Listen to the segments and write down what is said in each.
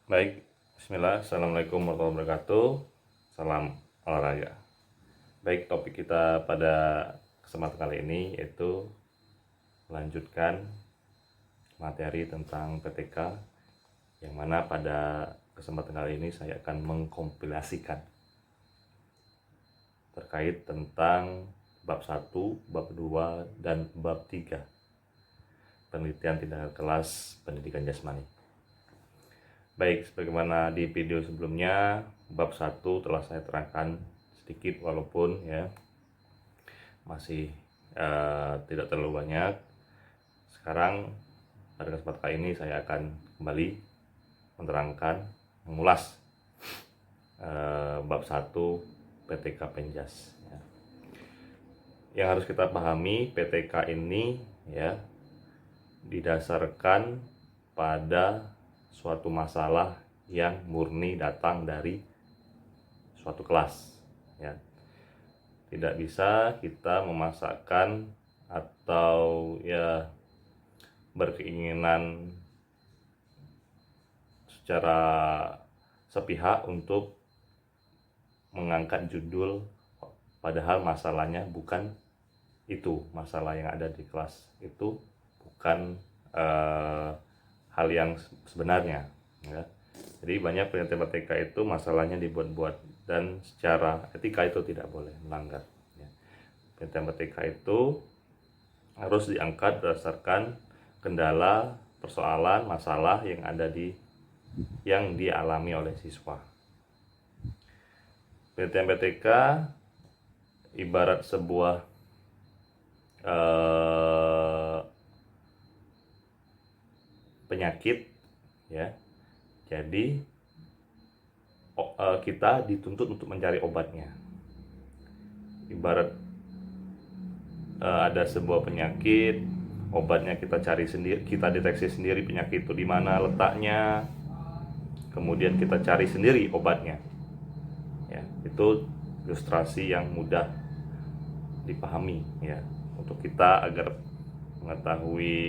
Baik, bismillah, assalamualaikum warahmatullahi wabarakatuh. Salam olahraga. Baik, topik kita pada kesempatan kali ini yaitu melanjutkan materi tentang PTK, yang mana pada kesempatan kali ini saya akan mengkompilasikan terkait tentang bab 1, bab 2, dan bab 3 penelitian tindakan kelas pendidikan jasmani. Baik, sebagaimana di video sebelumnya, bab 1 telah saya terangkan sedikit walaupun ya masih tidak terlalu banyak. Sekarang pada kesempatan kali ini saya akan kembali menerangkan, mengulas bab 1 PTK Penjas ya. Yang harus kita pahami, PTK ini ya didasarkan pada suatu masalah yang murni datang dari suatu kelas ya. Tidak bisa kita memaksakan atau ya berkeinginan secara sepihak untuk mengangkat judul padahal masalahnya bukan itu. Masalah yang ada di kelas itu bukan hal yang sebenarnya ya. Jadi banyak penelitian PTK itu masalahnya dibuat-buat dan secara etika itu tidak boleh melanggar ya. Penelitian PTK itu harus diangkat berdasarkan kendala, persoalan, masalah yang dialami oleh siswa. Penelitian PTK ibarat sebuah penyakit ya. Jadi kita dituntut untuk mencari obatnya. Ibarat ada sebuah penyakit, obatnya kita cari sendiri, kita deteksi sendiri penyakit itu di mana letaknya, kemudian kita cari sendiri obatnya. Ya, itu ilustrasi yang mudah dipahami ya untuk kita agar mengetahui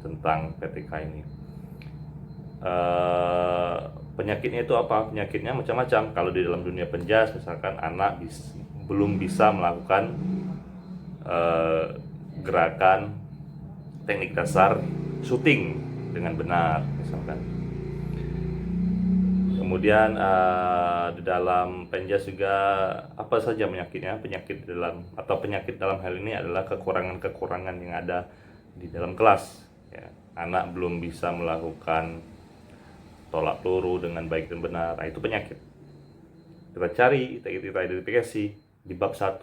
tentang PTK ini. Penyakitnya itu apa? Penyakitnya macam-macam. Kalau di dalam dunia penjas, misalkan anak belum bisa melakukan gerakan teknik dasar syuting dengan benar, misalkan. Kemudian di dalam penjas juga apa saja penyakitnya? Penyakit dalam hal ini adalah kekurangan-kekurangan yang ada di dalam kelas ya. Anak belum bisa melakukan tolak peluru dengan baik dan benar. Nah, itu penyakit. Kita cari, kita identifikasi di bab 1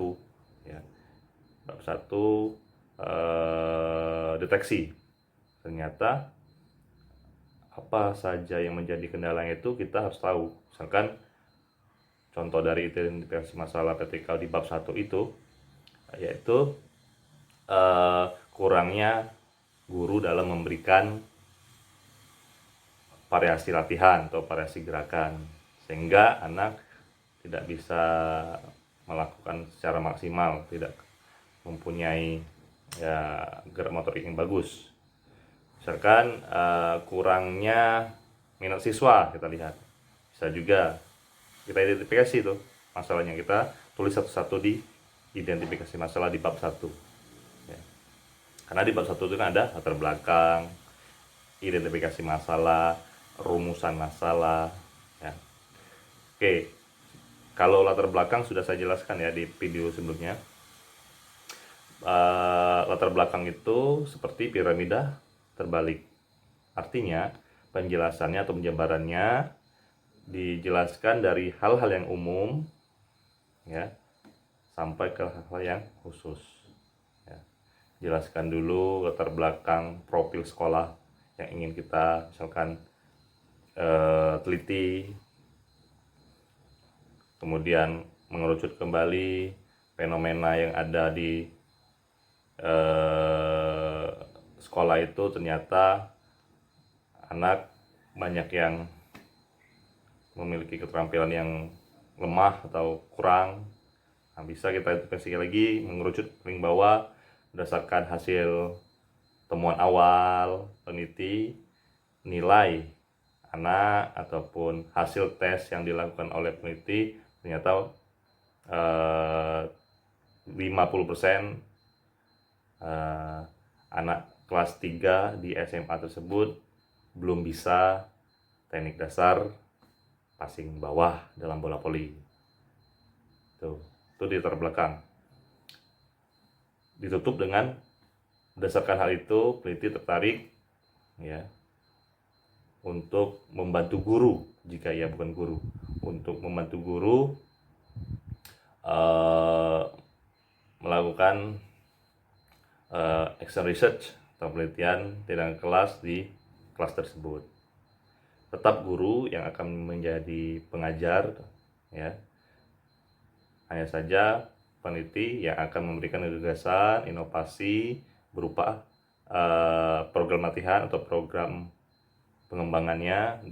ya. Bab 1 deteksi. Ternyata apa saja yang menjadi kendalanya itu kita harus tahu. Misalkan contoh dari identifikasi masalah PTK di bab 1 itu yaitu kurangnya guru dalam memberikan variasi latihan atau variasi gerakan, sehingga anak tidak bisa melakukan secara maksimal, tidak mempunyai ya gerak motorik yang bagus. Misalkan kurangnya minat siswa, kita lihat. Bisa juga kita identifikasi itu masalahnya, kita tulis satu-satu di identifikasi masalah di bab 1 ya. Karena di bab 1 itu kan ada latar belakang, identifikasi masalah, rumusan masalah ya. Oke, kalau latar belakang sudah saya jelaskan ya di video sebelumnya. Latar belakang itu seperti piramida terbalik. Artinya penjelasannya atau penjabarannya dijelaskan dari hal-hal yang umum ya sampai ke hal-hal yang khusus ya. Jelaskan dulu latar belakang profil sekolah yang ingin kita misalkan teliti, kemudian mengerucut kembali fenomena yang ada di sekolah itu. Ternyata anak banyak yang memiliki keterampilan yang lemah atau kurang. Nah, bisa kita identifikasi lagi, mengerucut paling bawah berdasarkan hasil temuan awal peneliti, nilai anak ataupun hasil tes yang dilakukan oleh peneliti ternyata 50% anak kelas 3 di SMA tersebut belum bisa teknik dasar passing bawah dalam bola voli. Itu di terbelakang. Ditutup dengan berdasarkan hal itu peneliti tertarik ya untuk membantu guru, jika ia bukan guru, untuk membantu guru melakukan action research atau penelitian tindakan kelas di kelas tersebut. Tetap guru yang akan menjadi pengajar ya, hanya saja peneliti yang akan memberikan gagasan inovasi berupa program latihan atau program pengembangannya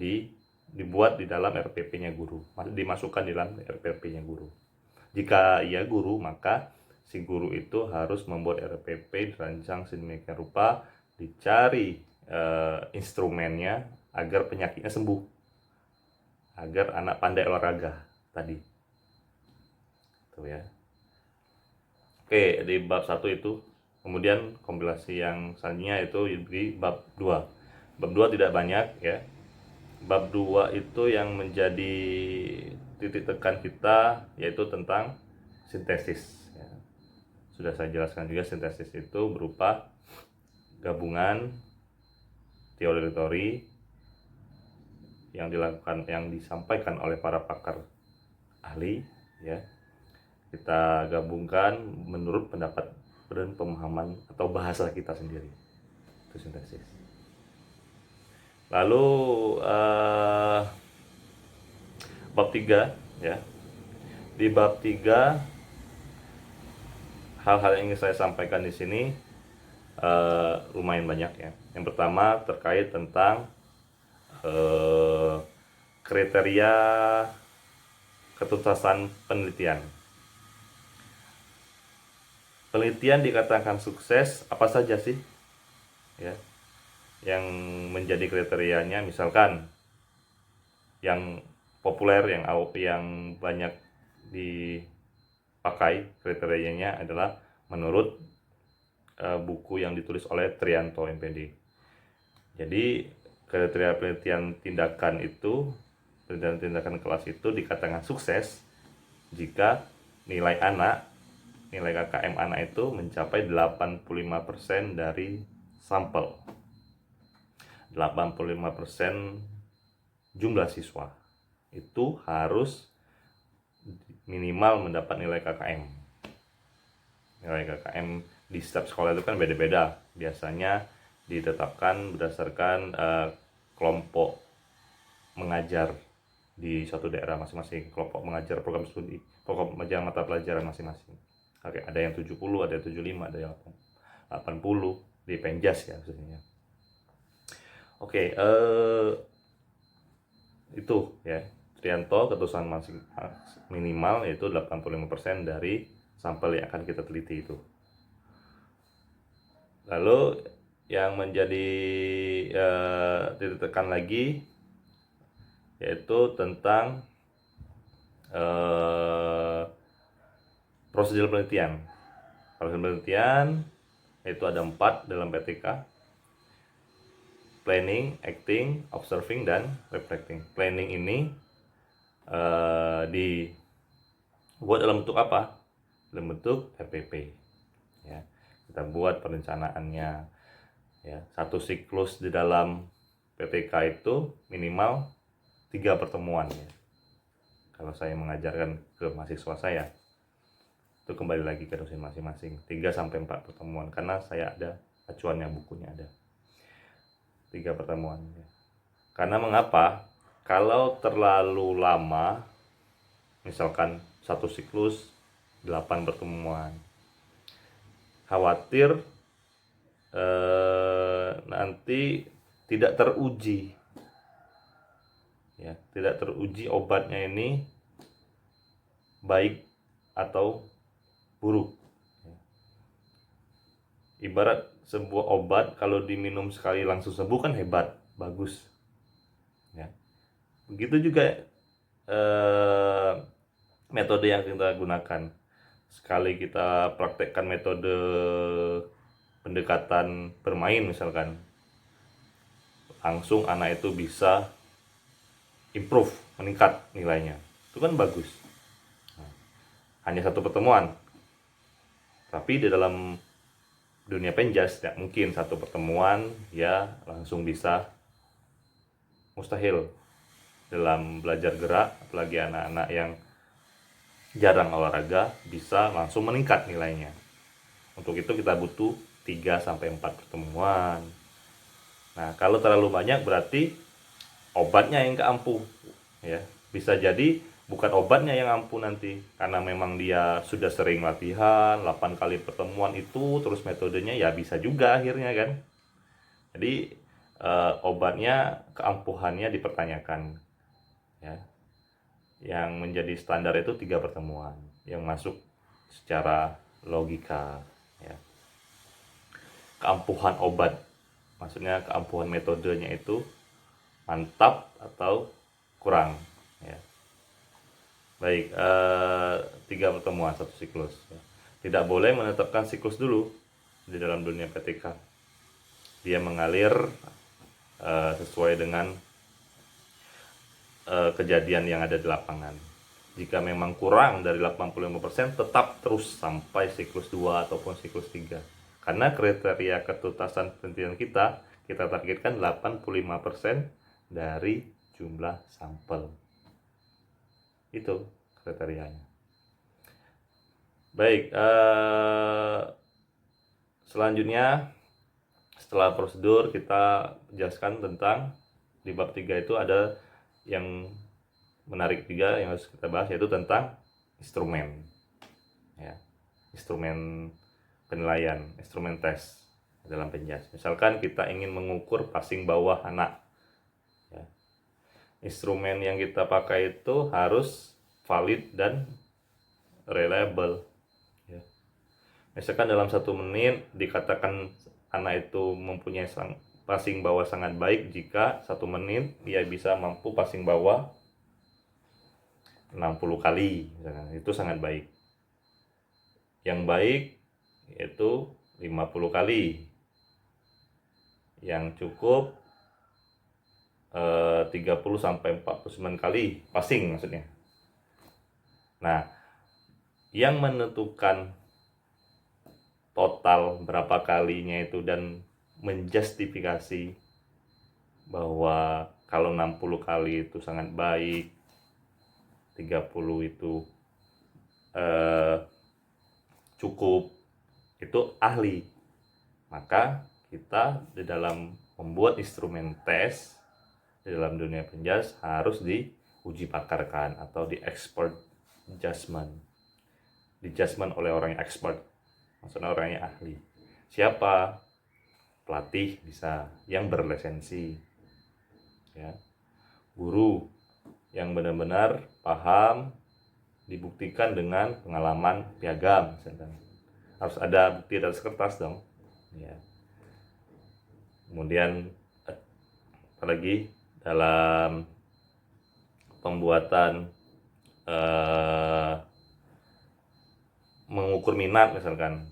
dibuat di dalam RPP-nya guru, dimasukkan di dalam RPP-nya guru. Jika ia guru, maka si guru itu harus membuat RPP dirancang sedemikian rupa, dicari instrumennya agar penyakitnya sembuh, agar anak pandai olahraga tadi. Tuh ya. Oke, di bab 1 itu. Kemudian kompilasi yang selanjutnya itu di bab 2. Bab 2 tidak banyak ya. Bab 2 itu yang menjadi titik tekan kita yaitu tentang sintesis ya. Sudah saya jelaskan juga, sintesis itu berupa gabungan teori yang disampaikan oleh para pakar ahli ya. Kita gabungkan menurut pendapat dan pemahaman atau bahasa kita sendiri. Itu sintesis. Lalu bab 3 ya. Di bab 3 hal-hal yang ingin saya sampaikan di sini lumayan banyak ya. Yang pertama terkait tentang kriteria ketuntasan penelitian. Penelitian dikatakan sukses apa saja sih? Ya. Yang menjadi kriterianya, misalkan yang populer yang banyak dipakai kriterianya adalah menurut buku yang ditulis oleh Trianto MPD. Jadi kriteria penelitian tindakan tindakan kelas itu dikatakan sukses jika nilai KKM anak itu mencapai 85% dari sampel. 85% jumlah siswa itu harus minimal mendapat nilai KKM. Nilai KKM di setiap sekolah itu kan beda-beda. Biasanya ditetapkan berdasarkan kelompok mengajar di suatu daerah masing-masing, kelompok mengajar program studi, kelompok mengajar mata pelajaran masing-masing. Oke, ada yang 70, ada yang 75, ada yang 80 di Penjas ya maksudnya. Oke, itu ya. Trianto ketusan minimal yaitu 85% dari sampel yang akan kita teliti itu. Lalu yang menjadi ditekan lagi yaitu tentang prosedur penelitian. Prosedur penelitian yaitu ada 4 dalam PTK: planning, acting, observing, dan reflecting. Planning ini dibuat dalam bentuk apa? Dalam bentuk RPP. Ya, kita buat perencanaannya. Ya, satu siklus di dalam PTK itu minimal 3 pertemuan. Ya. Kalau saya mengajarkan ke mahasiswa saya, itu kembali lagi ke dosen masing-masing, 3-4 pertemuan, karena saya ada acuannya, bukunya ada 3 pertemuan. Karena mengapa? Kalau terlalu lama, misalkan satu siklus 8 pertemuan, khawatir nanti tidak teruji, ya, tidak teruji obatnya ini baik atau buruk. Ibarat sebuah obat kalau diminum sekali langsung sembuh kan hebat, bagus. Ya. Begitu juga metode yang kita gunakan. Sekali kita praktekkan metode pendekatan bermain misalkan, langsung anak itu bisa improve, meningkat nilainya. Itu kan bagus. Hanya satu pertemuan. Tapi di dalam dunia penjas tidak mungkin satu pertemuan ya langsung bisa, mustahil. Dalam belajar gerak, apalagi anak-anak yang jarang olahraga, bisa langsung meningkat nilainya. Untuk itu kita butuh 3-4 pertemuan. Nah, kalau terlalu banyak berarti obatnya yang keampuh ya. Bisa jadi bukan obatnya yang ampuh nanti, karena memang dia sudah sering latihan 8 kali pertemuan itu terus metodenya, ya bisa juga akhirnya kan. Jadi obatnya, keampuhannya dipertanyakan ya. Yang menjadi standar itu 3 pertemuan yang masuk secara logika ya. Keampuhan obat, maksudnya keampuhan metodenya itu mantap atau kurang ya. Baik, 3 pertemuan satu siklus ya. Tidak boleh menetapkan siklus dulu di dalam dunia PTK. Dia mengalir sesuai dengan kejadian yang ada di lapangan. Jika memang kurang dari 85%, tetap terus sampai siklus 2 ataupun siklus 3. Karena kriteria ketuntasan penelitian kita targetkan 85% dari jumlah sampel. Itu kriterianya. Baik, selanjutnya setelah prosedur kita jelaskan tentang di bab 3 itu ada yang menarik juga yang harus kita bahas, yaitu tentang instrumen ya. Instrumen penilaian, instrumen tes dalam penjas. Misalkan kita ingin mengukur passing bawah anak ya. Instrumen yang kita pakai itu harus valid dan reliable ya. Misalkan dalam 1 menit dikatakan anak itu mempunyai passing bawah sangat baik jika 1 menit dia bisa mampu passing bawah 60 kali misalkan. Itu sangat baik. Yang baik yaitu 50 kali. Yang cukup 30-49 kali passing maksudnya. Nah, yang menentukan total berapa kalinya itu dan menjustifikasi bahwa kalau 60 kali itu sangat baik, 30 itu cukup, itu ahli. Maka kita di dalam membuat instrumen tes di dalam dunia penjas harus diuji pakarkan atau di expert judgment. Di judgment oleh orang yang expert, maksudnya orang yang ahli. Siapa? Pelatih bisa, yang berlisensi ya. Guru yang benar-benar paham, dibuktikan dengan pengalaman piagam misalkan. Harus ada bukti di atas kertas dong ya. Kemudian apalagi dalam pembuatan mengukur minat misalkan.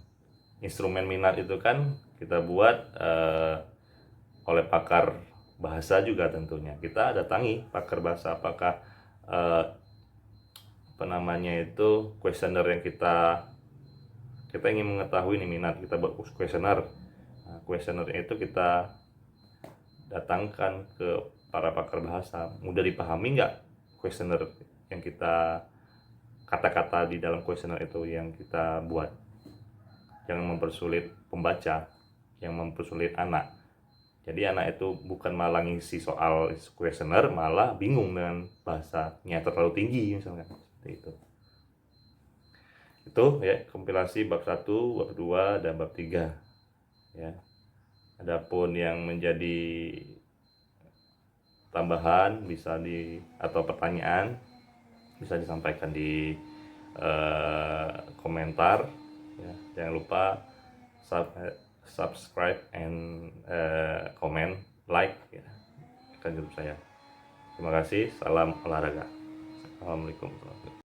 Instrumen minat itu kan kita buat oleh pakar bahasa juga tentunya. Kita datangi pakar bahasa, apakah kuesioner yang kita ingin mengetahui ini minat, kita buat kuesioner. Nah, kuesioner itu kita datangkan ke para pakar bahasa. Mudah dipahami nggak kuesioner yang kita, kata-kata di dalam kuesioner itu yang kita buat? Jangan mempersulit pembaca, yang mempersulit anak. Jadi anak itu bukan malah ngisi soal kuesioner, malah bingung dengan bahasanya terlalu tinggi misalnya, seperti itu. Itu ya kompilasi bab 1, bab 2 dan bab 3 ya. Adapun yang menjadi tambahan atau pertanyaan bisa disampaikan di komentar ya. Jangan lupa subscribe and comment, like ya, kan grup saya. Terima kasih, salam olahraga. Assalamualaikum warahmatullahi wabarakatuh.